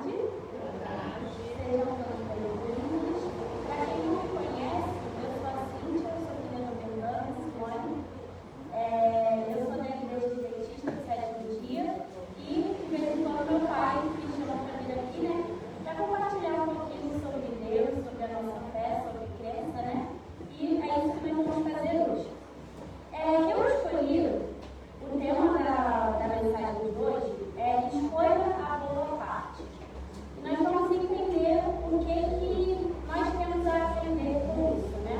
tarde. Sejam todos bem-vindos. Para quem não me conhece, eu sou a Cíntia, eu sou filha do Bernardo, Simone. Eu sou da Igreja Adventista do Sétimo Dia e, de vez em quando, meu pai me chama para vir aqui, né? Para compartilhar um pouquinho sobre Deus, sobre a nossa fé, sobre crença, né? E é isso que nós vamos fazer hoje. Eu escolhi o tema da mensagem de hoje, escolha a boa parte. E nós vamos entender o que nós temos a aprender com isso, né?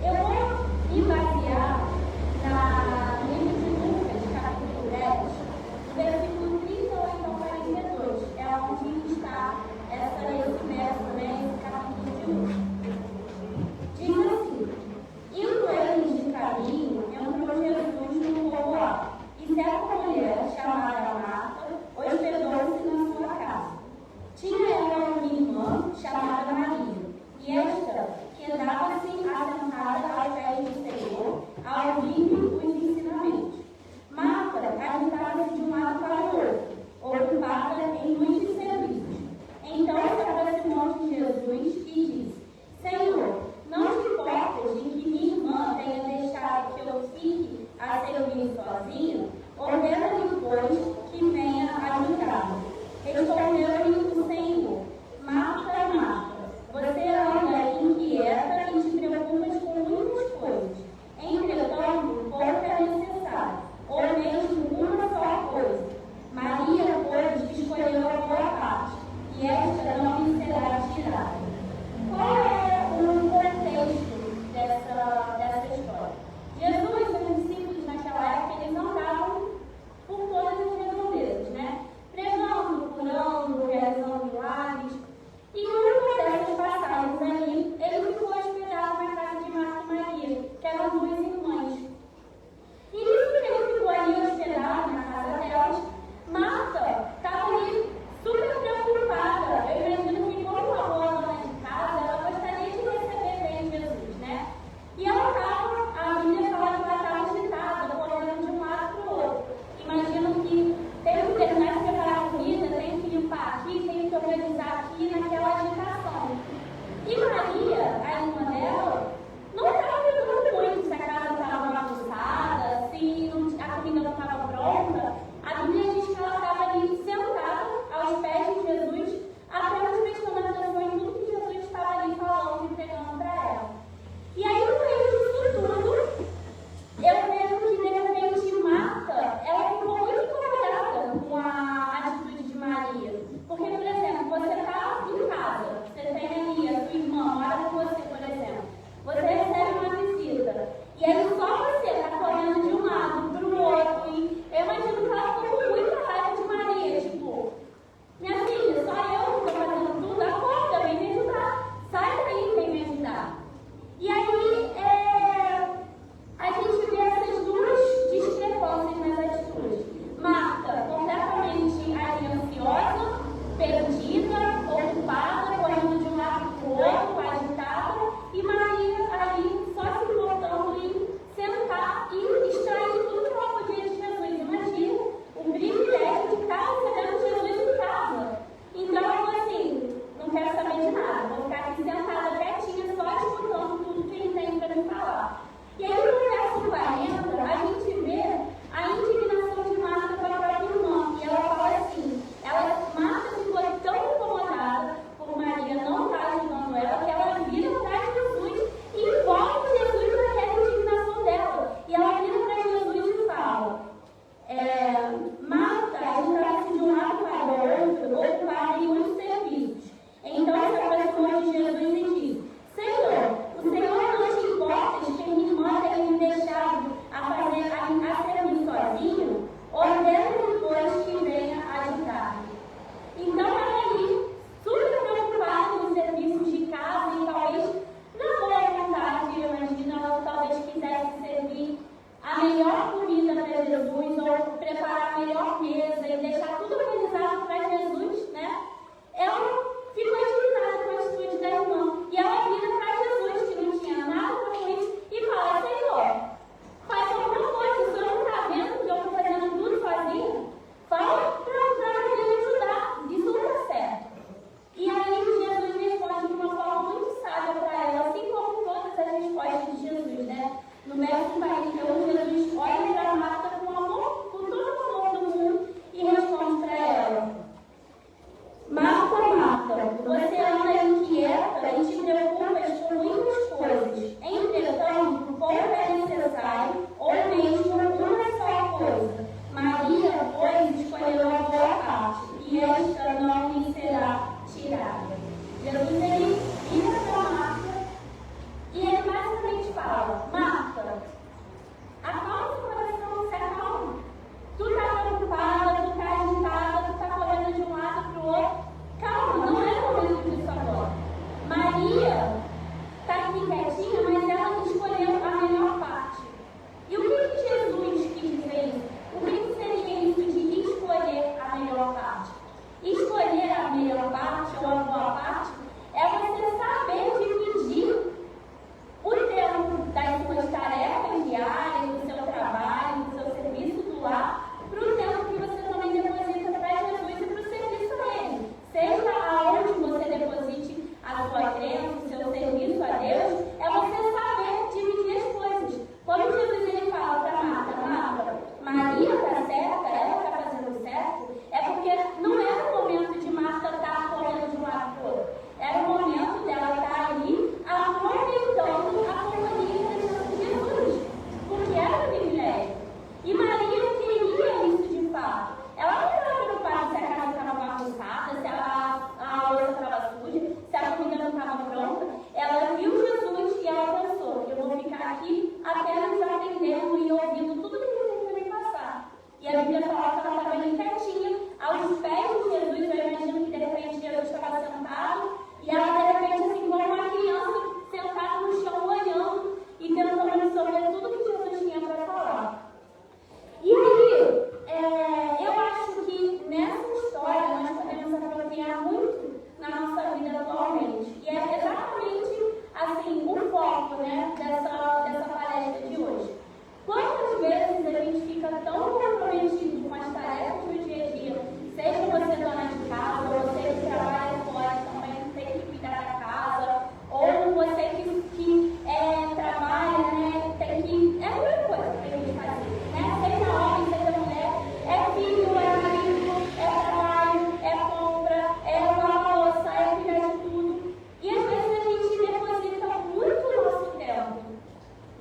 Eu vou me basear no livro de Lucas, capítulo 10, versículo 38 ao 42. É onde está esse verso, né? Esse capítulo de Lucas. Diz assim: indo eles de caminho, entrou Jesus no povoado, e certa mulher, chamada Marta, hospedou-se na sua casa. Tinha ela uma irmã, chamada Maria, e esta quedava-se assentada aos pés do Senhor, a ouvir os ensinamentos. Marta agitava-se de um lado para o outro, ocupada em muitos serviços. Então se aproximou de Jesus e disse: Senhor, não te importas de que minha irmã tenha deixado que eu fique a servir sozinha? Ordena-lhe, pois, que venha ajudar-me. Respondeu-lhe o Senhor: Marta, Marta, você anda inquieta e te preocupas com muitas coisas. Entretanto, ela estava bem quietinha, aos pés de Jesus. Eu imagino que de repente Jesus estava sentado, e ela de repente, assim, como uma criança sentada no chão, olhando e tentando absorver tudo que Jesus tinha para falar. E aí, eu acho que nessa história nós podemos apropriar muito na nossa vida atualmente. E é exatamente assim o foco, né, dessa palestra de hoje. Quantas vezes a gente fica tão comprometido com as tarefas do dia a dia, seja você dona de casa, ou você que trabalha fora também tem que cuidar da casa, ou você que trabalha, né, tem que... É a mesma coisa que tem que fazer, né? Seja homem, seja mulher, é filho, é marido, é trabalho, é compra, é lavar louça, é cuidar de tudo. E às vezes a gente deposita muito nosso tempo,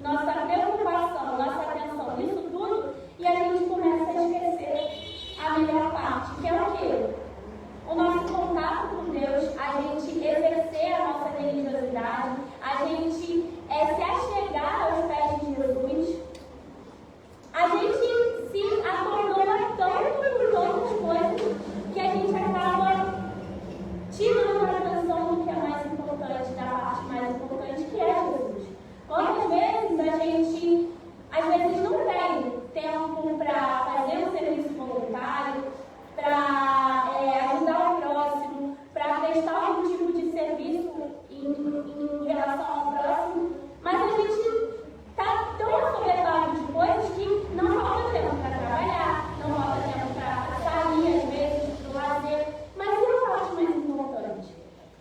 nossa preocupação, nossa atenção nisso tudo, e a gente começa a esquecer a melhor parte, que é o quê? O nosso contato com Deus, a gente exercer a nossa religiosidade, a gente se achegar aos pés de Jesus. A gente se acordona tanto por tantas coisas que a gente acaba tirando a atenção do que é mais importante, da parte mais importante, que é Jesus. Quantas vezes a gente, às vezes, não tem tempo para fazer um serviço voluntário, para ajudar o próximo, para prestar algum tipo de serviço em relação ao próximo, mas a gente está tão assoberbado de coisas que não falta tempo para trabalhar, não falta tempo para sair, às vezes, para o lazer. Mas e a parte mais importante?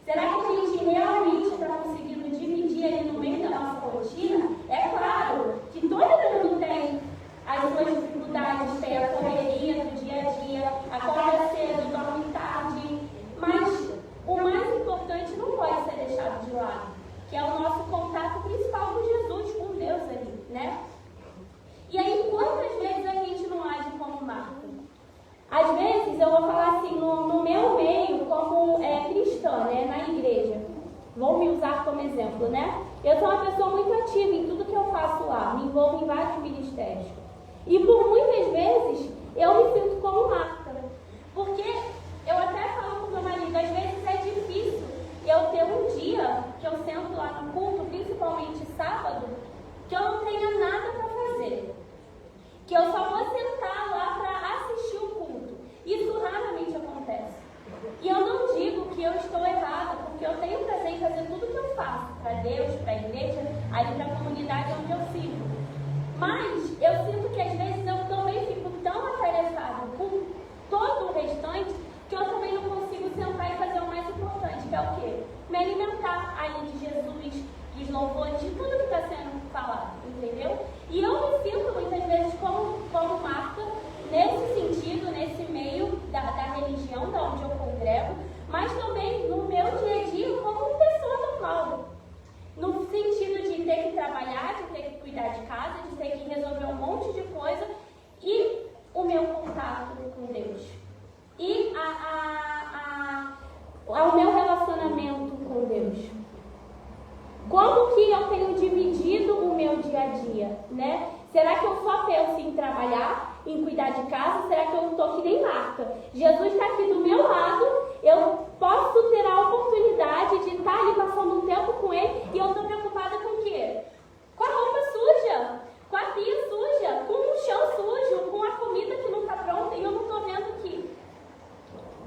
Será que a gente realmente está conseguindo dividir ali no meio da nossa rotina? É claro que todo mundo tem as suas dificuldades, tem a correria do dia a dia, acorda cedo, dorme tarde, mas o mais importante não pode ser deixado de lado, que é o nosso contato principal com Jesus, com Deus ali, né? E aí, quantas vezes a gente não age como Marta? Às vezes, eu vou falar assim, no meu meio, como cristã, né, na igreja, vou me usar como exemplo, né? Eu sou uma pessoa muito ativa em tudo que eu faço lá, me envolvo em vários ministérios. E por muitas vezes, eu me sinto como Marta, porque eu até falo com meu marido, às vezes é difícil eu ter um dia que eu sento lá no culto, principalmente sábado, que eu não tenha nada para fazer. Que eu só vou sentar lá para assistir o culto. Isso raramente acontece. E eu não digo que eu estou errada, porque eu tenho prazer em fazer tudo que eu faço, para Deus, para a igreja, aí para a comunidade onde eu sigo. Mas eu sinto que às vezes eu também fico tão atarefada com todo o restante, que eu também não consigo sentar e fazer o mais importante, que é o quê? Me alimentar aí de Jesus, dos louvores, de tudo que está sendo falado, entendeu? E eu me sinto muitas vezes como Marta, nesse sentido, nesse meio da religião, da onde eu congrego, mas também no meu dia a dia como pessoa normal. No sentido de ter que trabalhar, de ter que cuidar de casa, de ter que resolver um monte de coisa, e o meu contato com Deus. E o meu relacionamento com Deus. Como que eu tenho dividido o meu dia a dia, né? Será que eu só penso em trabalhar, em cuidar de casa? Será que eu estou que nem Marta? Jesus está aqui do meu lado, eu posso ter a oportunidade de estar ali passando um tempo com Ele, e eu estou preocupada com o quê? Com a roupa suja, com a pia suja, com o chão sujo, com a comida que não está pronta, e eu não estou vendo que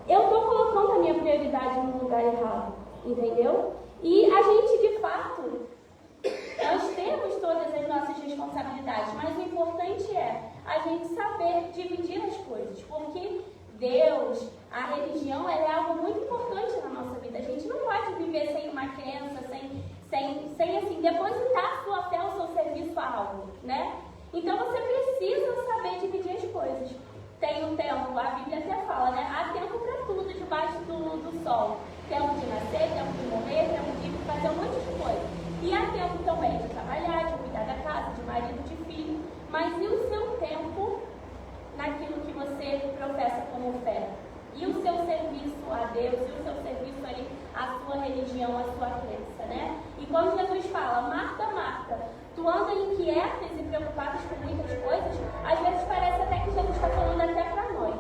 eu estou colocando a minha prioridade no lugar errado, entendeu? E a gente, de fato, nós temos todas as nossas responsabilidades, mas o importante é a gente saber dividir as coisas, porque Deus, a religião, ela é algo muito importante na nossa vida. A gente não pode viver sem uma crença, sem assim, depositar sua fé, o seu serviço a algo, né? Então você precisa saber dividir as coisas. Tem um tempo, a Bíblia até fala, né? Há tempo para tudo debaixo do sol. Tempo de nascer, tempo de morrer, tempo de fazer um monte de coisa. E há tempo também de trabalhar, de cuidar da casa, de marido, de filho. Mas e o seu tempo naquilo que você professa como fé? E o seu serviço a Deus, e o seu serviço ali à sua religião, à sua crença, né? E quando Jesus fala, Marta, Marta, tu andas inquietas e preocupadas com muitas coisas, às vezes parece até que Jesus está falando até para nós.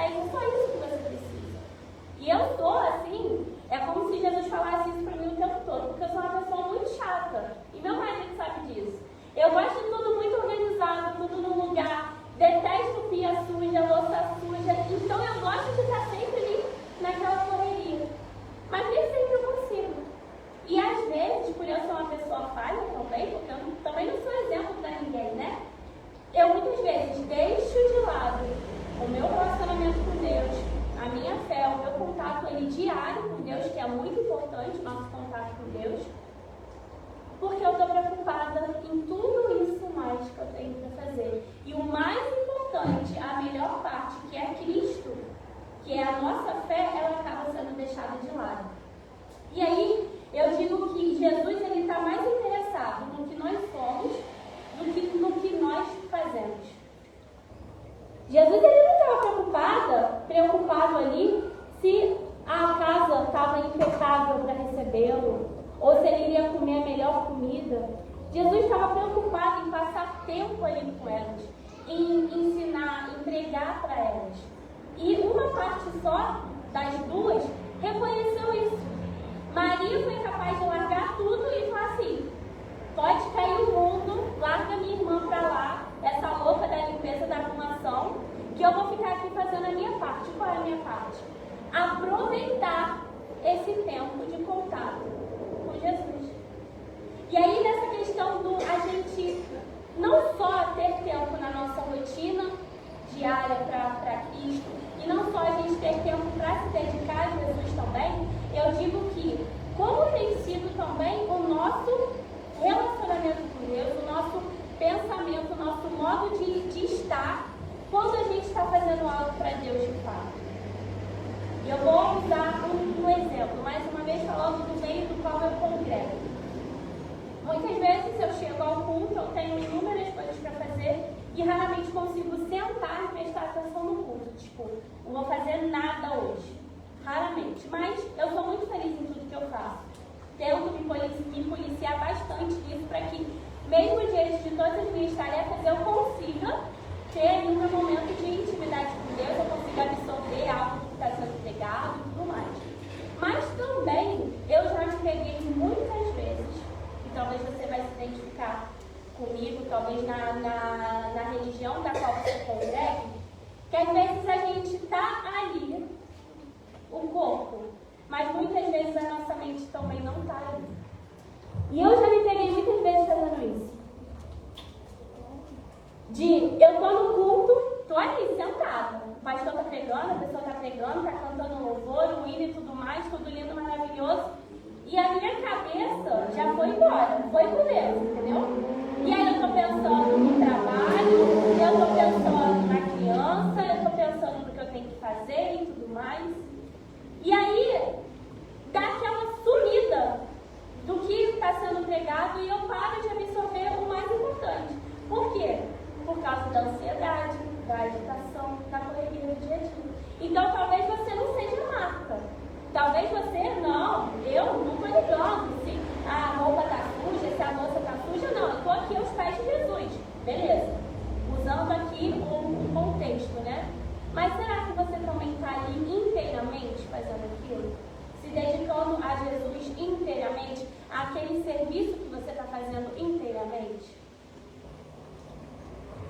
pés. É só isso que você precisa. E eu sou assim, é como se Jesus falasse isso para mim o tempo todo, porque eu sou uma pessoa muito chata. E meu marido sabe disso. Eu gosto de tudo muito organizado, tudo no lugar. Detesto pia suja, louça suja. Então eu gosto de estar sempre ali naquela correria. Mas nem sempre eu consigo. E às vezes, por eu ser uma pessoa falha também, porque eu também não sou exemplo para ninguém, né? Eu muitas vezes deixo de lado o meu relacionamento com Deus, a minha fé, o meu contato ali diário com Deus, que é muito importante, o nosso contato com Deus, porque eu estou preocupada em tudo isso mais que eu tenho para fazer. E o mais importante, a melhor parte, que é Cristo, que é a nossa fé, ela acaba sendo deixada de lado. E aí, eu digo que Jesus está mais interessado no que nós somos do que no que nós fazemos. Jesus não estava preocupado ali se a casa estava impecável para recebê-lo, ou se ele iria comer a melhor comida. Jesus estava preocupado em passar tempo ali com elas, em ensinar, em pregar para elas. E uma parte só das duas reconheceu isso. Maria foi capaz de largar tudo e falar assim: pode cair o mundo, larga minha irmã para lá, essa louca da limpeza da arrumação, que eu vou ficar aqui fazendo a minha parte. Qual é a minha parte? Aproveitar esse tempo de contato com Jesus. E aí nessa questão do a gente não só ter tempo na nossa rotina diária para Cristo, e não só a gente ter tempo para se dedicar a Jesus também, eu digo que como tem sido também o nosso relacionamento com Deus, o nosso pensamento, o nosso modo de estar quando a gente está fazendo algo para Deus de fato. E eu vou usar um exemplo, mais uma vez falando do meio do qual eu congrego. Muitas vezes eu chego ao culto, eu tenho inúmeras coisas para fazer e raramente consigo sentar e prestar atenção no culto. Tipo, não vou fazer nada hoje. Raramente. Mas eu sou muito feliz em tudo que eu faço. Tento me policiar bastante nisso para que, mesmo diante de todas as minhas tarefas, eu consiga ter um momento de intimidade com Deus, eu consiga absorver algo que está sendo pregado e tudo mais. Mas também, eu já me peguei muitas vezes, e talvez você vai se identificar comigo, talvez na religião da qual você congregue, que às vezes a gente está ali, o corpo, mas muitas vezes a nossa mente também não está ali. E eu já me peguei muitas vezes fazendo isso. Eu tô no culto, tô ali sentada. O pastor tá pregando, a pessoa tá pregando, tá cantando louvor, o hino e tudo mais, tudo lindo, maravilhoso. E a minha cabeça já foi embora, foi com Deus, entendeu? E aí eu tô pensando no trabalho, eu tô pensando na criança, eu tô pensando no que eu tenho que fazer e tudo mais. E aí, dá aquela sumida do que está sendo pregado e eu paro de absorver o mais importante. Por quê? Por causa da ansiedade, da agitação, da correria do dia a dia. Então, talvez você não seja Marta. Talvez você, não, eu não estou ligando se a roupa está suja, se a louça está suja, não. Eu estou aqui aos pés de Jesus. Beleza. Usando aqui o contexto, né? Mas será que você também está ali inteiramente fazendo aquilo? Se dedicando a Jesus inteiramente, àquele serviço que você está fazendo inteiramente?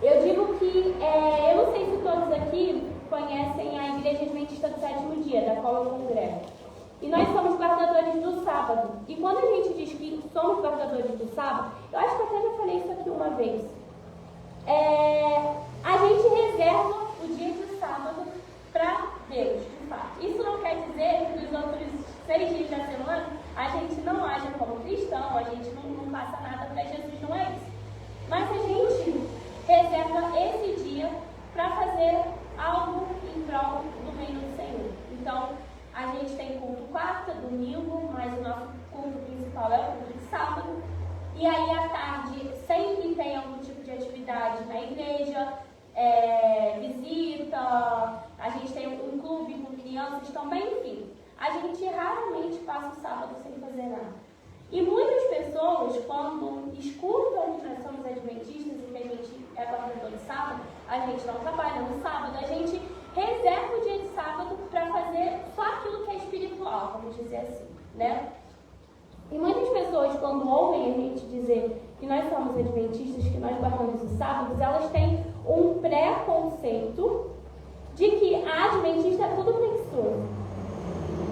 Eu digo que, eu não sei se todos aqui conhecem a Igreja Adventista do Sétimo Dia, da qual eu congrego. E nós somos guardadores do sábado. E quando a gente diz que somos guardadores do sábado, eu acho que até já falei isso aqui uma vez. A gente reserva o dia de sábado para Deus, de fato. Isso não quer dizer que nos outros 6 dias da semana a gente não age como cristão, a gente não faça nada para Jesus, não é isso. Mas a gente reserva esse dia para fazer algo em prol do reino do Senhor. Então, a gente tem culto quarta, domingo, mas o nosso culto principal é o culto de sábado. E aí, à tarde, sempre tem algum tipo de atividade na igreja, visita, a gente tem um clube com crianças também, enfim. A gente raramente passa o sábado sem fazer nada. E muitas pessoas, quando escutam que nós somos adventistas e que a gente é guardador de sábado, a gente não trabalha no sábado, a gente reserva o dia dizer assim, né? E muitas pessoas, quando ouvem a gente dizer que nós somos adventistas, que nós guardamos os sábados, elas têm um preconceito de que a adventista é tudo preguiçoso.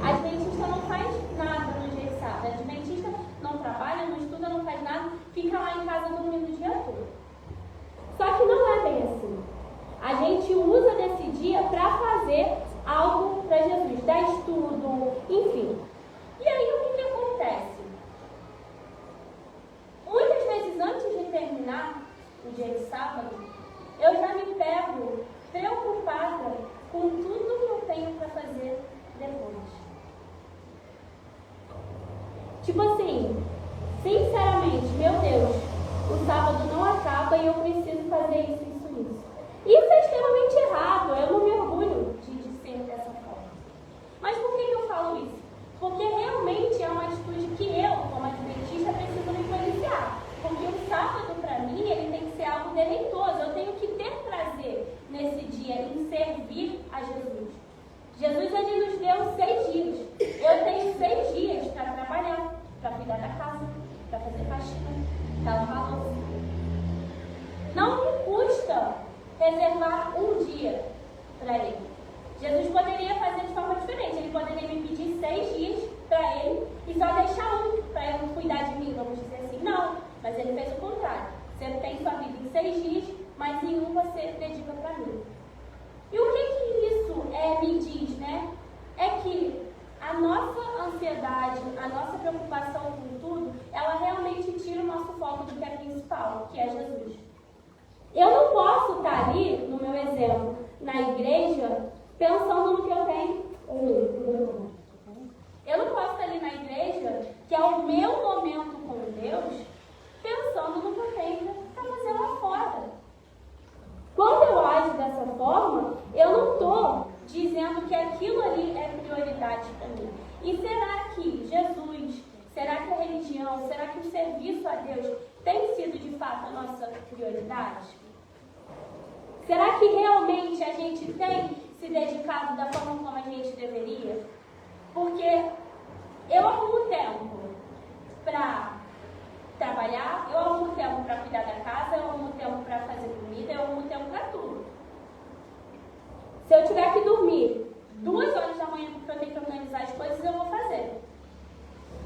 A adventista não faz nada no dia de sábado. A adventista não trabalha, não estuda, não faz nada, fica lá em casa dormindo o dia todo. Só que não é bem assim. A gente usa desse dia para fazer algo para Jesus, dar estudo, enfim. E aí o que acontece? Muitas vezes antes de terminar o dia de sábado, eu já me pego preocupada com tudo que eu tenho para fazer depois. Tipo assim, sinceramente, meu Deus, o sábado não acaba e eu preciso fazer isso, isso, isso. Isso é extremamente errado, eu não me orgulho de ser dessa forma. Mas por que eu falo isso? Porque realmente é uma atitude que eu, como adventista, preciso me policiar. Porque o sábado, para mim, ele tem que ser algo deleitoso. Eu tenho que ter prazer nesse dia, em servir a Jesus. Jesus, ele nos deu 6 dias. Eu tenho 6 dias para trabalhar, para cuidar da casa, para fazer faxina, para lavar louça. Não me custa reservar um dia para ele. Jesus poderia fazer de forma diferente. Ele poderia me pedir 6 dias para ele e só deixar um para ele cuidar de mim, vamos dizer assim. Não, mas ele fez o contrário. Você tem sua vida em 6 dias, mas em um você dedica para mim. E o que isso me diz, né? É que a nossa ansiedade, a nossa preocupação com tudo, ela realmente tira o nosso foco do que é principal, que é Jesus. Eu não posso estar ali, no meu exemplo, na igreja, pensando no que eu tenho. Eu não posso estar ali na igreja, que é o meu momento com Deus, pensando no que eu tenho para fazer lá fora. Quando eu ajo dessa forma, eu não estou dizendo que aquilo ali é prioridade para mim. E será que Jesus, será que a religião, será que o serviço a Deus tem sido de fato a nossa prioridade? Será que realmente a gente tem se dedicado da forma como a gente deveria? Porque eu arrumo tempo para trabalhar, eu arrumo tempo para cuidar da casa, eu arrumo tempo para fazer comida, eu arrumo tempo para tudo. Se eu tiver que dormir 2 horas da manhã porque eu tenho que organizar as coisas, eu vou fazer.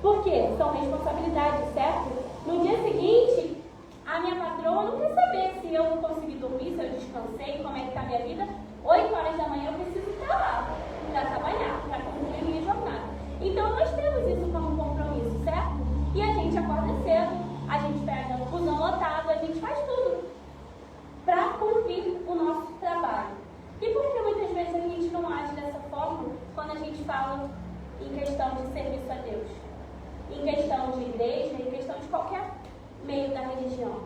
Por quê? São responsabilidades, certo? No dia seguinte, a minha patroa não quer saber se eu não consegui dormir, se eu descansei, como é que está a minha vida. 8 horas da manhã eu preciso estar lá para trabalhar, para cumprir a minha jornada. Então nós temos isso como compromisso, certo? E a gente acorda cedo, a gente pega o busão lotado, a gente faz tudo para cumprir o nosso trabalho. E por que muitas vezes a gente não age dessa forma quando a gente fala em questão de serviço a Deus? Em questão de igreja, em questão de qualquer meio da religião.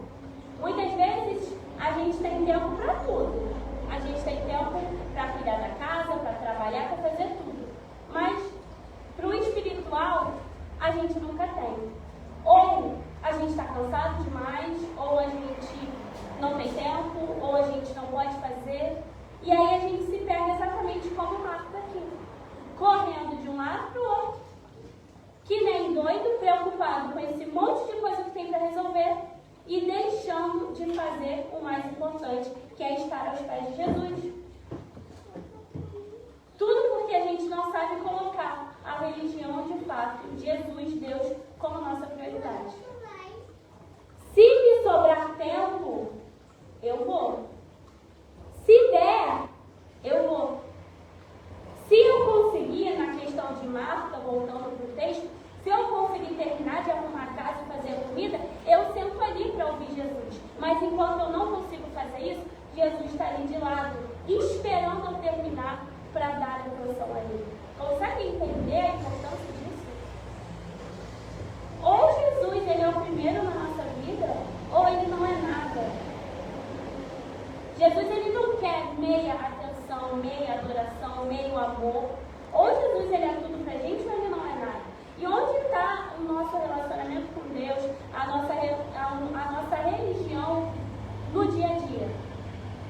Muitas vezes a gente tem tempo para tudo. A gente tem tempo para cuidar da casa, para trabalhar, para fazer tudo. Mas para o espiritual, a gente nunca tem. Ou a gente está cansado demais, ou a gente não tem tempo, ou a gente não pode fazer. E aí a gente se pega exatamente como o mato daqui, correndo de um lado para o outro, que nem doido, preocupado com esse monte de coisa que tem para resolver e deixando de fazer o mais importante, que é estar aos pés de Jesus. Tudo porque a gente não sabe colocar a religião de fato, Jesus, Deus, como nossa prioridade. Se me sobrar tempo, eu vou. Se der, eu vou. Se eu conseguir, na questão de Marta, voltando para o texto, se eu conseguir terminar de arrumar a casa e fazer a comida, eu sento ali para ouvir Jesus. Mas enquanto eu não consigo fazer isso, Jesus está ali de lado, esperando eu terminar para dar a atenção a ele. Consegue entender a importância disso? Ou Jesus ele é o primeiro na nossa vida, ou ele não é nada. Jesus ele não quer meia atenção, meia adoração, meio amor. Ou Jesus ele é tudo pra gente, ou ele não é nada. E onde está o nosso relacionamento com Deus, a nossa religião no dia a dia?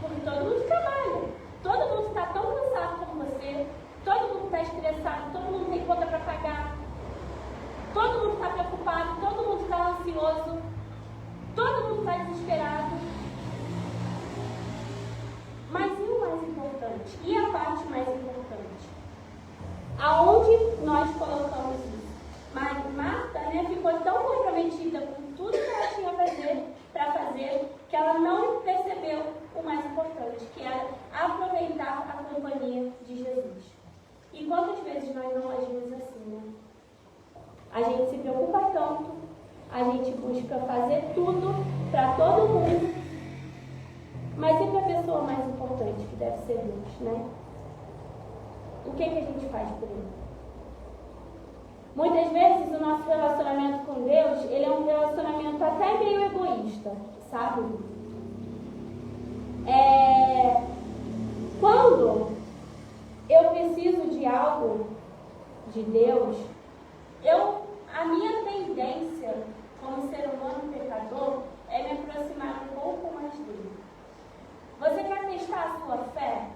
Porque todo mundo trabalha, todo mundo está tão cansado como você, todo mundo está estressado, todo mundo tem conta para pagar, nós colocamos isso. Mas Marta, né, ficou tão comprometida com tudo que ela tinha para fazer, que ela não percebeu o mais importante, que era aproveitar a companhia de Jesus. E quantas vezes nós não agimos assim, né? A gente se preocupa tanto, a gente busca fazer tudo para todo mundo, mas sempre a pessoa mais importante, que deve ser Deus, né? O que a gente faz por ele? Muitas vezes o nosso relacionamento com Deus, ele é um relacionamento até meio egoísta, sabe? Quando eu preciso de algo de Deus, a minha tendência como ser humano pecador é me aproximar um pouco mais dele. Você quer testar a sua fé?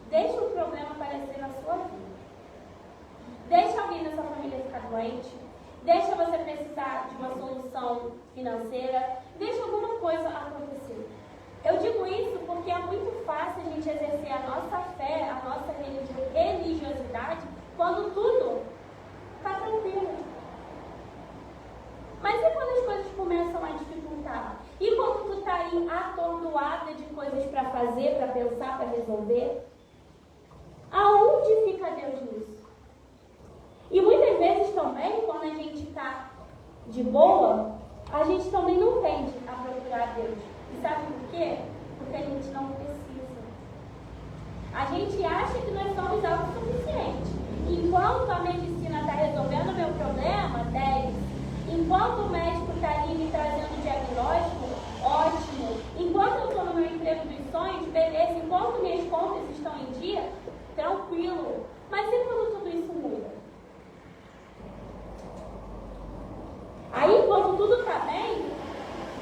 Deixa o problema aparecer na sua vida. Deixa alguém da sua família ficar doente. Deixa você precisar de uma solução financeira. Deixa alguma coisa acontecer. Eu digo isso porque é muito fácil a gente exercer a nossa fé, a nossa religiosidade, quando tudo está tranquilo. Mas e quando as coisas começam a dificultar? E quando tu está aí atordoada de coisas para fazer, para pensar, para resolver? Aonde fica Deus nisso? E muitas vezes também, quando a gente está de boa, a gente também não tende a procurar Deus. E sabe por quê? Porque a gente não precisa. A gente acha que nós somos autossuficientes. Enquanto a medicina está resolvendo o meu problema, 10. Enquanto o médico está ali me trazendo diagnóstico, ótimo. Enquanto eu estou no meu emprego dos sonhos, beleza. Enquanto minhas contas estão em dia, tranquilo. Mas e quando tudo isso muda? Aí, quando tudo está bem,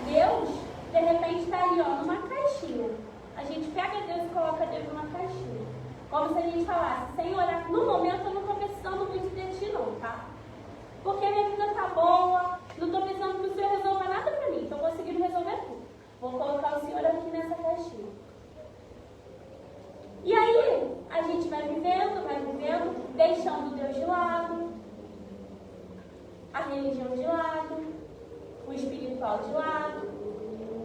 Deus, de repente, está ali, ó, numa caixinha. A gente pega Deus e coloca Deus numa caixinha. Como se a gente falasse, Senhor, no momento eu não estou precisando muito de Ti não, tá? Porque a minha vida está boa, não estou precisando que o Senhor resolva nada para mim, estou conseguindo resolver tudo. Vou colocar o Senhor aqui nessa caixinha. E aí, a gente vai vivendo, deixando Deus de lado, a religião de lado, o espiritual de lado.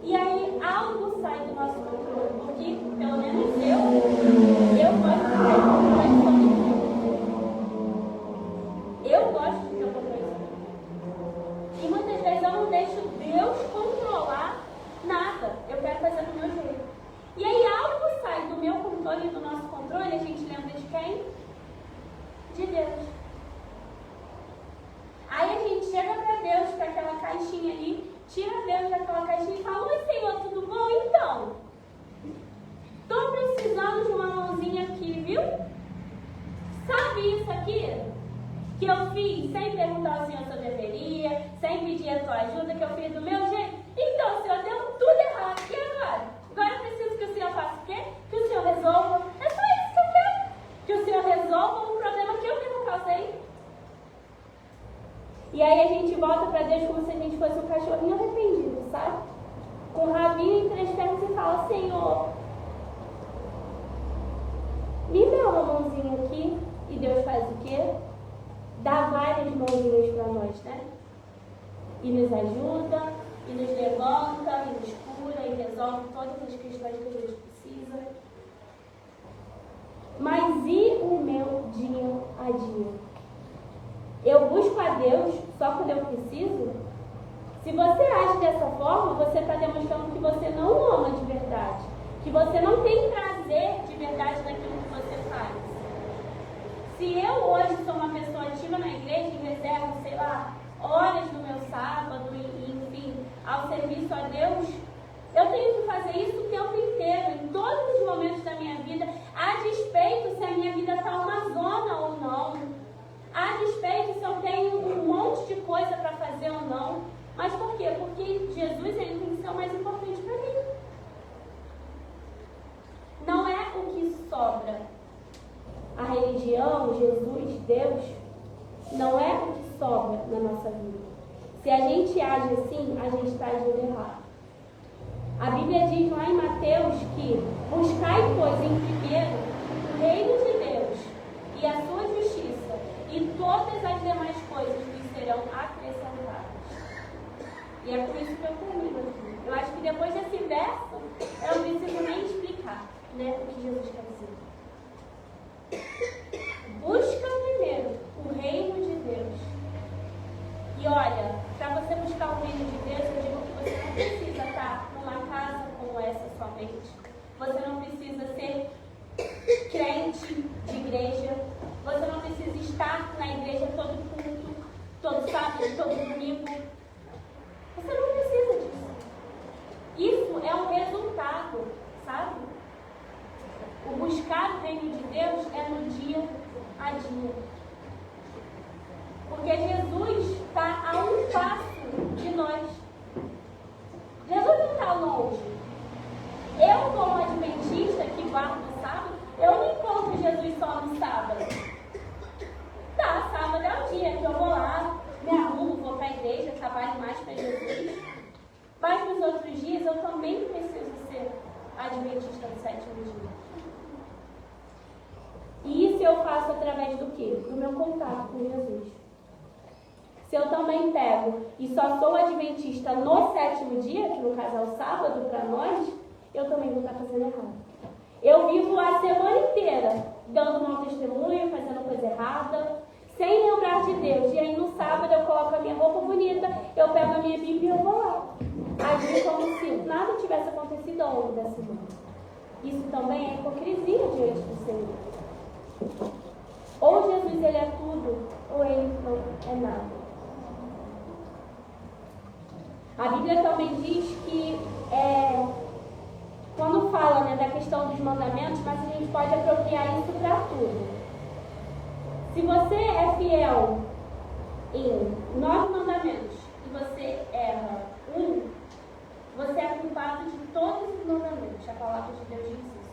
E aí, algo sai do nosso controle, porque, pelo menos eu gosto de ter controle sobre tudo. Eu gosto de ter controle sobre tudo. E muitas vezes eu não deixo Deus controlar nada. Eu quero fazer do meu jeito. E aí, algo sai do meu controle e do nosso controle, a gente lembra de quem? De Deus. Aí a gente chega para Deus, para aquela caixinha ali, tira Deus daquela caixinha e fala, oi Senhor, tudo bom? Então, estou precisando de uma mãozinha aqui, viu? Sabe isso aqui? Que eu fiz sem perguntar ao Senhor se eu deveria, sem pedir a tua ajuda, que eu fiz do meu jeito? Então, Senhor, deu tudo errado. E agora? Agora eu preciso que o Senhor faça o quê? Que o Senhor resolva. É só isso que eu quero. Que o Senhor resolva um problema que eu mesmo causei. E aí a gente volta para Deus como se a gente fosse um cachorrinho arrependido, sabe? Com o rabinho entre as pernas e fala, Senhor, me dá uma mãozinha aqui. E Deus faz o quê? Dá várias mãozinhas para nós, né? E nos ajuda, e nos levanta, e nos cura, e resolve todas as questões que a gente precisa. Mas e o meu dia a dia? Eu busco a Deus só quando eu preciso? Se você age dessa forma, você está demonstrando que você não ama de verdade. Que você não tem prazer de verdade naquilo que você faz. Se eu hoje sou uma pessoa ativa na igreja e reservo, sei lá, horas no meu sábado, enfim, ao serviço a Deus, eu tenho que fazer isso o tempo inteiro, em todos os momentos da minha vida, a despeito se a minha vida está uma zona ou não. A despeito se eu tenho um monte de coisa para fazer ou não. Mas por quê? Porque Jesus ele tem que ser o mais importante para mim. Não é o que sobra. A religião, Jesus, Deus, não é o que sobra na nossa vida. Se a gente age assim, a gente está agindo errado. A Bíblia diz lá em Mateus que buscai, pois, em primeiro o reino de Deus e a sua justiça, e isso eu termino aqui. Eu acho que depois desse verso, eu não preciso nem explicar, né, o que Jesus quer dizer. Busca primeiro o reino de Deus. E olha, para você buscar o reino de Deus, eu digo que você não precisa estar numa casa como essa somente. Você não precisa ser crente de igreja. Você não precisa estar na igreja todo culto, todo sábado, todo domingo. Você não precisa disso. Isso é um resultado, sabe? O buscar o reino de Deus é no dia a dia. Porque Jesus está a um passo de nós. Jesus não está longe. Eu, como adventista que guardo o sábado, eu não encontro Jesus só no sábado. Tá, sábado é o dia que eu vou lá, me arrumo, vou para a igreja, trabalho mais para Jesus. Mas nos outros dias eu também preciso ser adventista do sétimo dia. E isso eu faço através do quê? Do meu contato com Jesus. Se eu também pego e só sou adventista no sétimo dia, que no caso é o sábado para nós, eu também vou estar fazendo errado. Eu vivo a semana inteira dando mau testemunho, fazendo coisa errada, sem lembrar de Deus. E aí no sábado eu coloco a minha roupa bonita, eu pego a minha Bíblia e eu vou lá. Agir como se nada tivesse acontecido ao longo da semana. Isso também é hipocrisia diante do Senhor. Ou Jesus ele é tudo, ou ele não é nada. A Bíblia também diz que quando fala, né, da questão dos mandamentos, mas a gente pode apropriar isso para tudo. Se você é fiel em 9 mandamentos e você erra um, você é culpado de todos os mandamentos. A palavra de Deus diz isso.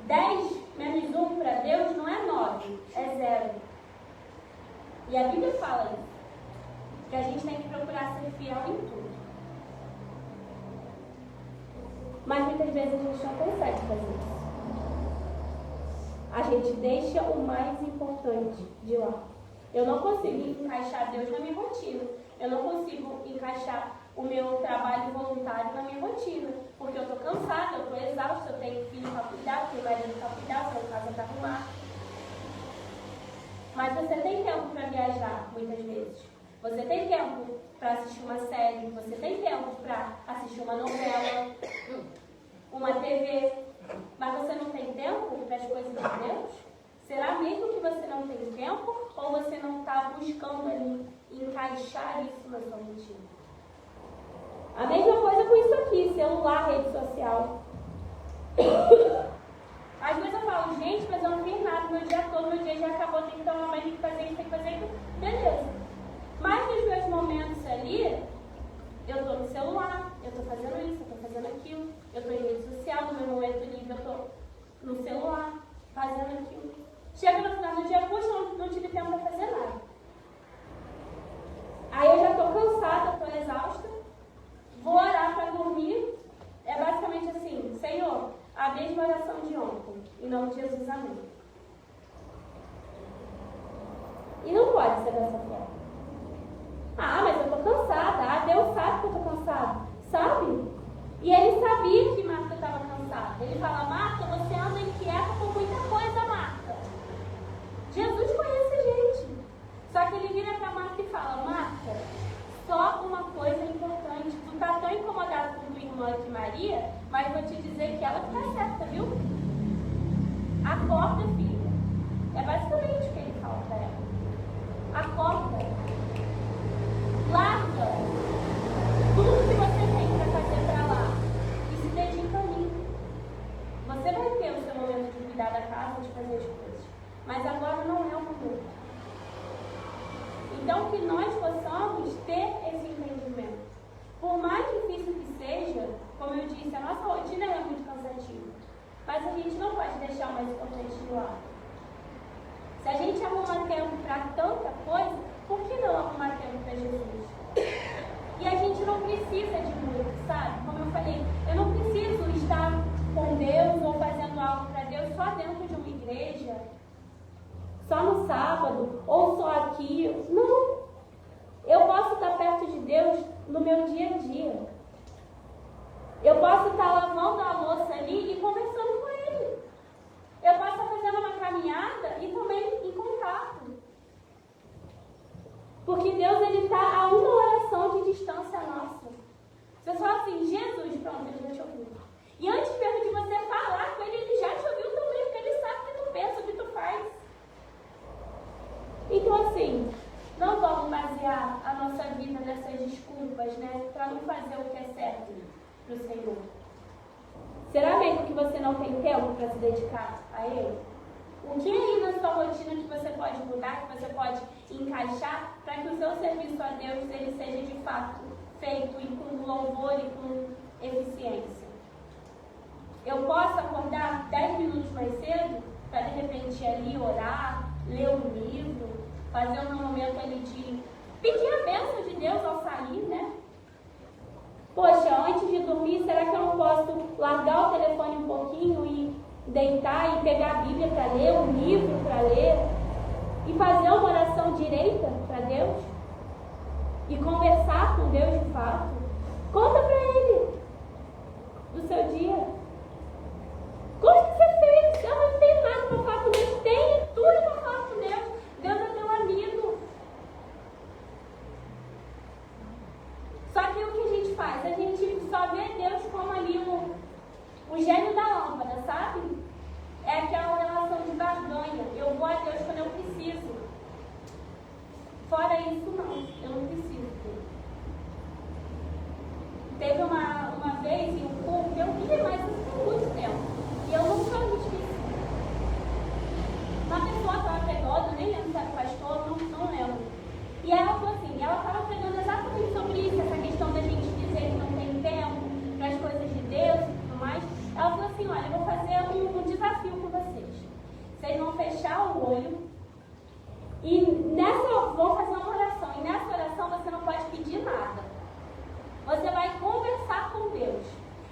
10 menos 1 para Deus não é 9, é 0. E a Bíblia fala isso. Que a gente tem que procurar ser fiel em tudo. Mas muitas vezes a gente não consegue fazer isso. A gente deixa o mais importante de lado. Eu não consigo encaixar Deus na minha rotina. Eu não consigo encaixar o meu trabalho voluntário na minha rotina. Porque eu estou cansada, eu estou exausta, eu tenho filho para cuidar, eu tenho marido para cuidar, eu tenho casa para arrumar. Mas você tem tempo para viajar, muitas vezes. Você tem tempo para assistir uma série, você tem tempo para assistir uma novela, uma TV, mas você não tem tempo para as coisas de Deus? Será mesmo que você não tem tempo ou você não está buscando ali encaixar isso na sua rotina? A mesma coisa com isso aqui, celular, rede social. Às vezes eu falo, gente, mas eu não fiz nada, meu dia todo, meu dia já acabou, tem que tomar banho, tem que fazer isso, tem que fazer isso. Beleza. Mas nos meus momentos ali, eu estou no celular, eu estou fazendo isso, eu estou fazendo aquilo, eu estou em rede social, no meu momento livre eu estou no celular, fazendo aquilo. Chega no final do dia, puxa, não tive tempo para fazer nada. Aí eu já estou cansada, estou exausta, vou orar para dormir. É basicamente assim, Senhor, a mesma oração de ontem, em nome de Jesus, amém. E não pode ser dessa forma. Ah, mas eu estou cansada. Ah, Deus sabe que eu estou cansada. Sabe? E ele sabia que Marta estava cansada. Ele fala, Marta, você anda inquieta com muita coisa, Marta. Jesus conhece a gente. Só que ele vira para Marta e fala, Marta, só uma coisa importante. Tu está tão incomodada com tua irmã aqui, Maria, mas vou te dizer que ela está certa, viu? Acorda, filha. É basicamente o que ele fala para ela. Acorda. Larga tudo que você tem para fazer para lá e se dedica a mim. Você vai ter o seu momento de cuidar da casa, de fazer as coisas, mas agora não é o momento. Então que nós possamos ter esse entendimento. Por mais difícil que seja, como eu disse, a nossa rotina é muito cansativa, mas a gente não pode deixar o mais importante de lado. Se a gente arrumar tempo para tanta coisa, por que não arrumar tempo para Jesus? E a gente não precisa de muito, sabe? Como eu falei, eu não preciso estar com Deus ou fazendo algo para Deus só dentro de uma igreja, só no sábado, ou só aqui. Não. Eu posso estar perto de Deus no meu dia a dia. Eu posso estar lavando a louça ali e conversando com Ele. Eu posso estar fazendo uma caminhada e também em contato. Porque Deus, Ele está a uma oração de distância nossa. Você fala assim, Jesus, pronto, Ele já te ouviu. E antes mesmo de você falar com Ele, Ele já te ouviu também, porque Ele sabe o que tu pensa, o que tu faz. Então assim, não vamos basear a nossa vida nessas desculpas, né? Para não fazer o que é certo para o Senhor. Será mesmo que você não tem tempo para se dedicar a Ele? O que aí na sua rotina que você pode mudar, que você pode encaixar para que o seu serviço a Deus ele seja de fato feito e com louvor e com eficiência? Eu posso acordar 10 minutos mais cedo para de repente ir ali orar, ler um livro, fazer um momento ali de pedir a bênção de Deus ao sair, né? Poxa, antes de dormir, será que eu não posso largar o telefone um pouquinho e deitar e pegar a Bíblia para ler, um livro para ler e fazer uma oração direita para Deus e conversar com Deus de fato? Conta para Ele do seu dia. Como que você fez? Eu não tenho nada para falar com Deus. Tem tudo para falar com Deus. Deus é teu amigo. Só que o que a gente faz? A gente só vê Deus como ali o gênio da lâmpada, sabe? É aquela relação de barganha. Eu vou a Deus quando eu preciso. Fora isso, não. Eu não preciso dele. Teve uma vez em um culto, eu vi, mas isso tem muito tempo. E eu nunca me esqueci. Uma pessoa estava pregando, nem lembro se era pastor, não lembro. E ela falou assim, ela estava pregando exatamente sobre isso, essa questão da gente dizer que não tem tempo para as coisas de Deus e tudo mais. Ela falou assim, olha, eu vou fazer um desafio com vocês. Vocês vão fechar o olho e vão fazer uma oração. E nessa oração você não pode pedir nada. Você vai conversar com Deus.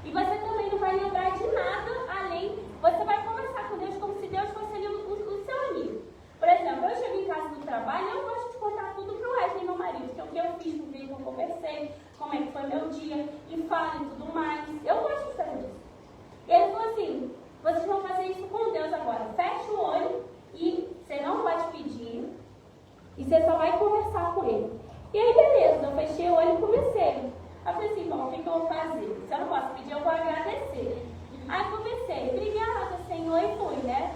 E você também não vai lembrar de nada além. Você vai conversar com Deus como se Deus fosse ali o seu amigo. Por exemplo, eu chego em casa do trabalho e eu gosto de contar tudo pro Wesley, meu marido, que é o que eu fiz no dia que eu conversei, como é que foi meu dia, e falo e tudo mais. Eu gosto de fazer isso. E ele falou assim, vocês vão fazer isso com Deus agora. Fecha o olho e você não pode pedir. E você só vai conversar com Ele. E aí, beleza, eu fechei o olho e comecei. Eu falei assim, bom, o que eu vou fazer? Se eu não posso pedir, eu vou agradecer. Aí comecei, obrigada, Senhor, e fui, né?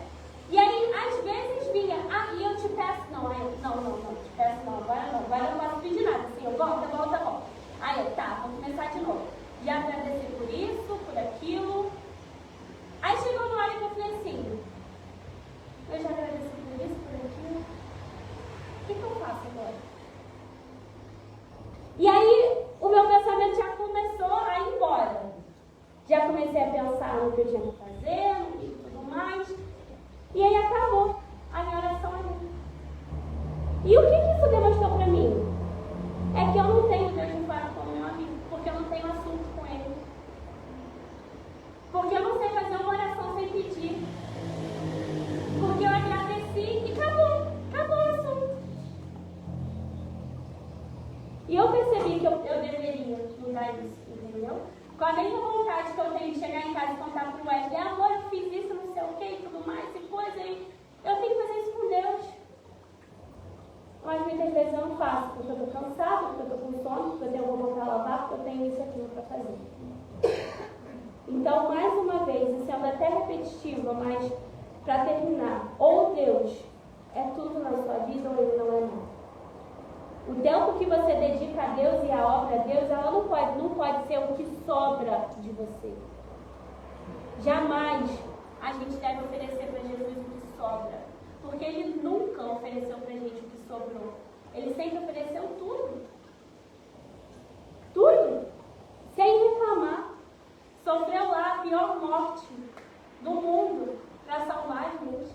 E aí, às vezes vinha, e eu te peço, não, te peço não, agora eu não posso pedir nada, Senhor, volta. Aí eu, tá, vamos começar de novo. Já agradeci por isso, por aquilo. Aí chegou uma hora que eu falei assim, eu já agradeci por isso, por aquilo, o que eu faço agora? E aí, o meu pensamento já começou a ir embora. Já comecei a pensar no que eu tinha que fazer e tudo mais. E aí acabou a minha oração ali. E o que isso demonstrou para mim? É que eu não tenho Deus de fato como meu amigo, porque eu não tenho assunto com Ele. Porque eu não sei fazer uma oração sem pedir. Porque eu agradeci e acabou o assunto. E eu percebi que eu deveria mudar isso, entendeu? Com a mesma vontade que eu tenho de chegar em casa e contar pro Wesley, amor, eu fiz isso, não sei o que, e tudo mais, e coisa, e eu tenho que fazer isso com Deus. Mas muitas vezes eu não faço, porque eu estou cansada, porque eu estou com sono, porque eu tenho alguma coisa para lavar, porque eu tenho isso aqui para fazer. Então, mais uma vez, e sendo até repetitiva, mas para terminar, ou Deus é tudo na sua vida ou Ele não é nada. O tempo que você dedica a Deus e a obra a Deus, ela não pode ser o que sobra de você. Jamais a gente deve oferecer para Jesus o que sobra. Porque Ele nunca ofereceu para a gente o que sobrou. Ele sempre ofereceu tudo. Tudo. Sem reclamar. Sofreu lá a pior morte do mundo para salvar a gente,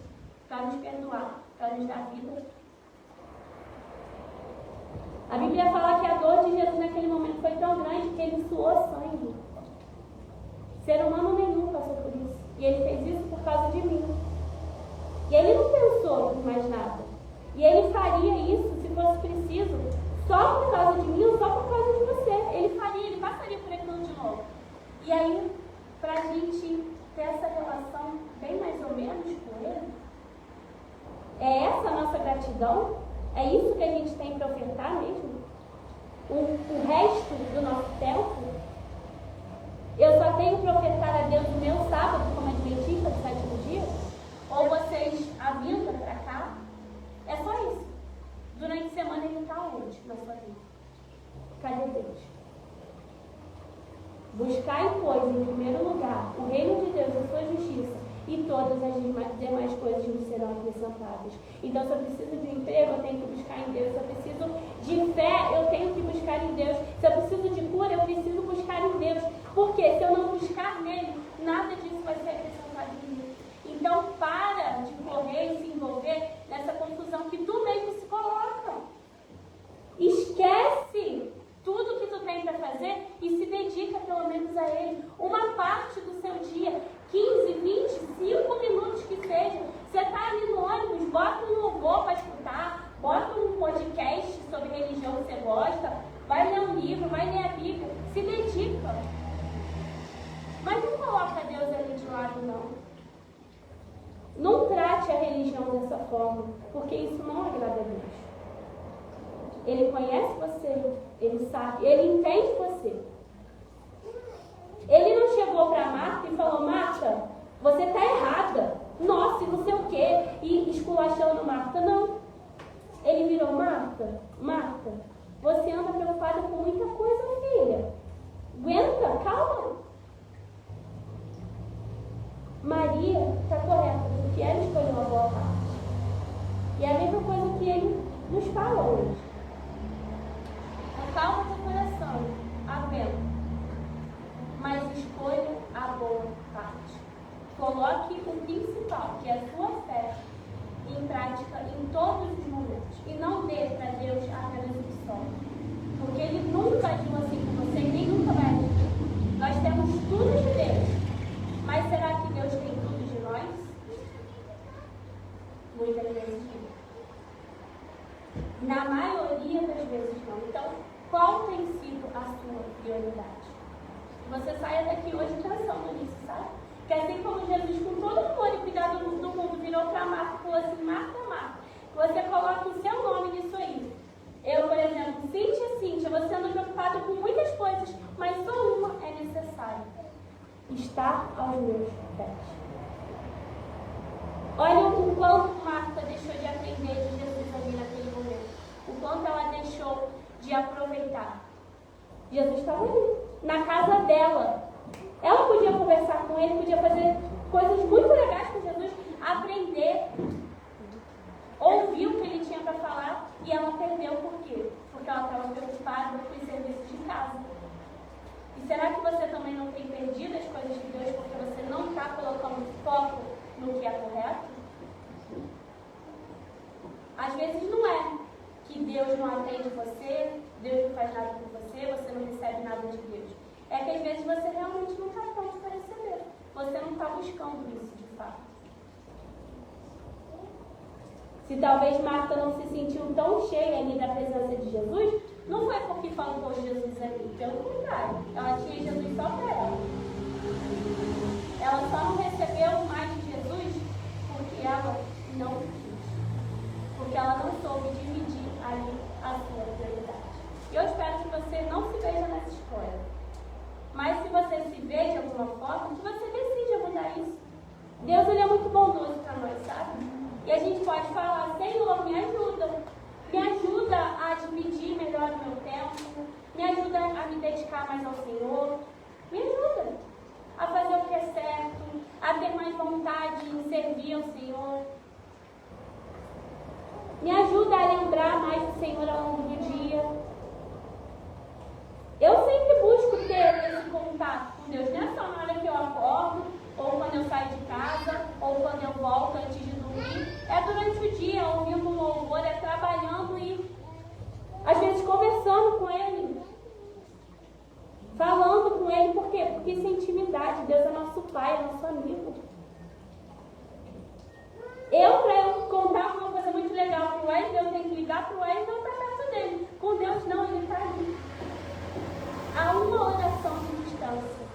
para nos perdoar, para nos dar vida. A Bíblia fala que a dor de Jesus naquele momento foi tão grande que Ele suou sangue. Ser humano nenhum passou por isso. E Ele fez isso por causa de mim. E Ele não pensou em mais nada. E Ele faria isso, se fosse preciso, só por causa de mim ou só por causa de você. Ele passaria por aquilo de novo. E aí, para a gente ter essa relação bem mais ou menos com ele, é essa a nossa gratidão? É isso que a gente tem para ofertar mesmo? O resto do nosso tempo? Eu só tenho para ofertar a Deus o meu sábado como adventista do 7º dia? Ou vocês, a vinda para cá? É só isso. Durante a semana ele está onde na sua vida? Cadê Deus? Buscai, pois, em primeiro lugar o reino de Deus e a sua justiça, e todas as demais coisas nos serão acrescentadas. Então, se eu preciso de um emprego, eu tenho que buscar em Deus. Se eu preciso de fé, eu tenho que buscar em Deus. Se eu preciso de cura, eu preciso buscar em Deus. Porque se eu não buscar nele, nada disso vai ser acrescentado em mim. Então, para de correr e se envolver nessa confusão que tu mesmo se coloca. Esquece tudo que tu tem para fazer e se dedica pelo menos a ele. Uma parte do seu dia, 15, 20, 5 minutos que seja. Você está ali no ônibus, bota um louvor para escutar, bota um podcast sobre religião que você gosta, vai ler um livro, vai ler a Bíblia, se dedica. Mas não coloca Deus ali de lado, não. Não trate a religião dessa forma, porque isso não agrada a Deus. Ele conhece você, ele sabe, ele entende você. Ele não chegou para Marta e falou: Marta, você está errada. Nossa, e não sei o quê. E esculachando Marta. Não. Ele virou: Marta, Marta, você anda preocupada com muita coisa, filha. Aguenta, calma. Maria está correta, porque ela escolheu a boa parte. E é a mesma coisa que ele nos fala hoje. Acalma teu coração, aguenta. Mas escolha a boa parte. Coloque o principal, que é a sua fé, em prática em todos os momentos. E não dê para Deus apenas um só. Porque Ele nunca agiu assim com você e nem nunca vai agir. Nós temos tudo de Deus. Mas será que Deus tem tudo de nós? Muitas vezes não. Na maioria das vezes não. Então, qual tem sido a sua prioridade? Você saia daqui hoje pensando nisso, sabe? Que assim como Jesus, com todo o amor e cuidado do mundo, virou para Marta e falou assim: Marta, Marta, você coloca o seu nome nisso aí. Eu, por exemplo, Cíntia, você anda preocupada com muitas coisas, mas só uma é necessária: estar aos meus pés. Olha o quanto Marta deixou de aprender de Jesus ali naquele momento. O quanto ela deixou de aproveitar. Jesus estava ali, na casa dela. Ela podia conversar com ele, podia fazer coisas muito legais com Jesus, aprender, ouvir o que ele tinha para falar, e ela perdeu por quê? Porque ela estava preocupada com os serviços de casa. E será que você também não tem perdido as coisas de Deus porque você não está colocando foco no que é correto? Às vezes não é que Deus não atende você, Deus não faz nada por você, você não recebe nada de Deus. É que às vezes você realmente não está pronto para receber. Você não está buscando isso de fato. Se talvez Marta não se sentiu tão cheia ali da presença de Jesus, não foi porque faltou Jesus ali. Pelo contrário, ela tinha Jesus só para ela. Ela só não recebeu mais de Jesus porque ela não quis. Porque ela não soube dividir ali a sua prioridade. E eu espero que você não se veja nessa história. Mas se você se vê de alguma forma, que você decida mudar isso. Deus, ele é muito bondoso para nós, sabe? E a gente pode falar: Senhor, me ajuda. Me ajuda a dividir melhor o meu tempo. Me ajuda a me dedicar mais ao Senhor. Me ajuda a fazer o que é certo, a ter mais vontade em servir ao Senhor. Me ajuda a lembrar mais do Senhor ao longo do dia. Eu sempre busco ter esse contato com Deus. Não é só na hora que eu acordo, ou quando eu saio de casa, ou quando eu volto antes de dormir. É durante o dia, ouvindo um louvor, é trabalhando e às vezes conversando com Ele. Falando com Ele. Por quê? Porque isso é intimidade. Deus é nosso Pai, é nosso amigo. Para eu contar uma coisa muito legal para o Wesley, eu tenho que ligar para o Wesley e não estar perto dele. Com Deus a uma oração de distância.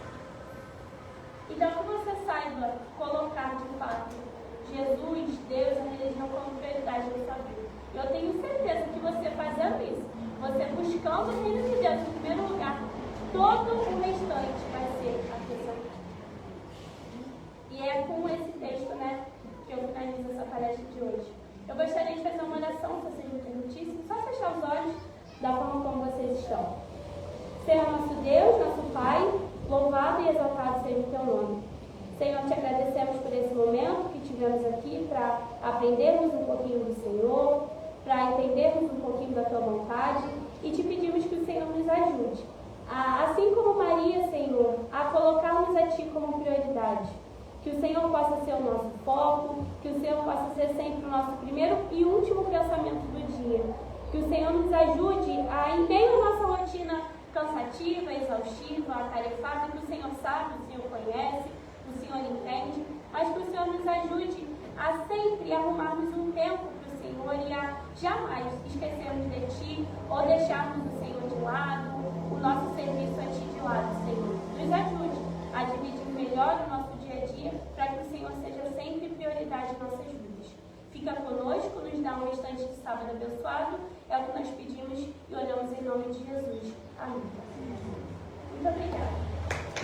Então, que você saiba colocar de fato Jesus, Deus, a religião como prioridade na sua vida. Eu tenho certeza que você fazendo isso, você buscando o reino de Deus em primeiro lugar, todo o restante vai ser acrescentado. E é com esse texto, né, que eu finalizo essa palestra de hoje. Eu gostaria de fazer uma oração, se vocês me permitissem, só fechar os olhos da forma como vocês estão. Senhor nosso Deus, nosso Pai, louvado e exaltado seja o teu nome. Senhor, te agradecemos por esse momento que tivemos aqui para aprendermos um pouquinho do Senhor, para entendermos um pouquinho da tua vontade e te pedimos que o Senhor nos ajude. Assim como Maria, Senhor, a colocarmos a ti como prioridade. Que o Senhor possa ser o nosso foco, que o Senhor possa ser sempre o nosso primeiro e último pensamento do dia. Que o Senhor nos ajude a, em meio à nossa rotina cansativa, exaustiva, atarefada, que o Senhor sabe, o Senhor conhece, o Senhor entende, mas que o Senhor nos ajude a sempre arrumarmos um tempo para o Senhor e a jamais esquecermos de Ti ou deixarmos o Senhor de lado, o nosso serviço a Ti de lado, Senhor. Nos ajude a dividir melhor o nosso dia a dia para que o Senhor seja sempre prioridade em nossas vidas. Fica conosco, nos dá um restante de sábado abençoado, é o que nós pedimos e oramos em nome de Jesus. Amém. Muito obrigada.